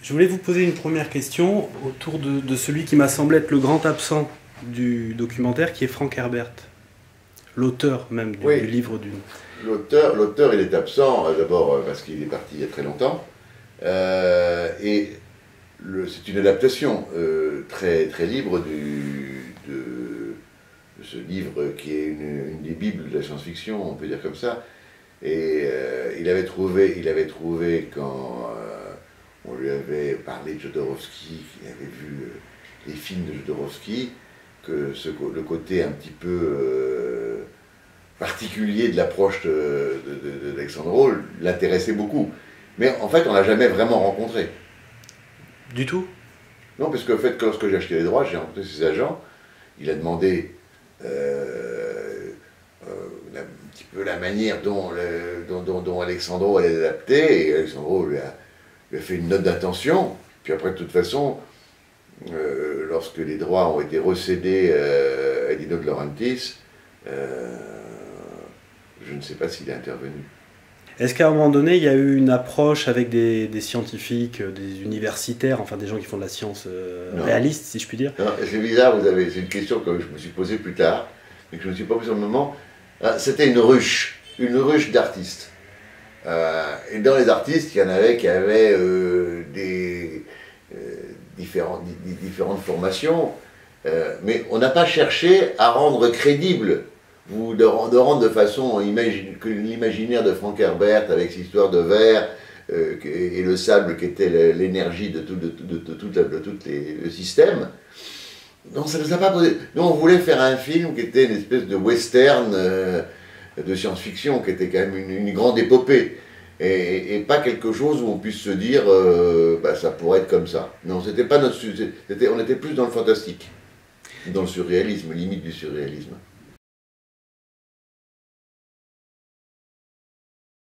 Je voulais vous poser une première question autour de celui qui m'a semblé être le grand absent du documentaire, qui est Frank Herbert, l'auteur même du livre Dune. L'auteur, il est absent, d'abord parce qu'il est parti il y a très longtemps, et c'est une adaptation très, très libre de ce livre qui est une des bibles de la science-fiction, on peut dire comme ça. Et il avait trouvé quand on lui avait parlé de Jodorowsky, qu'il avait vu les films de Jodorowsky, que le côté un petit peu particulier de l'approche d'Alexandro l'intéressait beaucoup. Mais en fait, on ne l'a jamais vraiment rencontré. Du tout? Non, parce que en fait, lorsque j'ai acheté les droits, j'ai rencontré ses agents, il a demandé un petit peu la manière dont Alexandro allait l'adapter, et Alexandro lui a fait une note d'intention. Puis après, de toute façon, lorsque les droits ont été recédés à Dino De Laurentiis, je ne sais pas s'il est intervenu. Est-ce qu'à un moment donné, il y a eu une approche avec des scientifiques, des universitaires, enfin des gens qui font de la science réaliste, si je puis dire? C'est bizarre, c'est une question que je me suis posée plus tard, mais que je ne me suis pas posée au moment. C'était une ruche d'artistes. Et dans les artistes, il y en avait qui avaient différentes formations, mais on n'a pas cherché à rendre crédible, de rendre de façon que l'imaginaire de Frank Herbert, avec cette histoire de verre et le sable qui était l'énergie de tout le système. Non, ça ne nous a pas posé. Nous, on voulait faire un film qui était une espèce de western de science-fiction, qui était quand même une grande épopée. Et pas quelque chose où on puisse se dire ça pourrait être comme ça. Non, c'était pas notre sujet. On était plus dans le fantastique, dans le surréalisme, limite du surréalisme.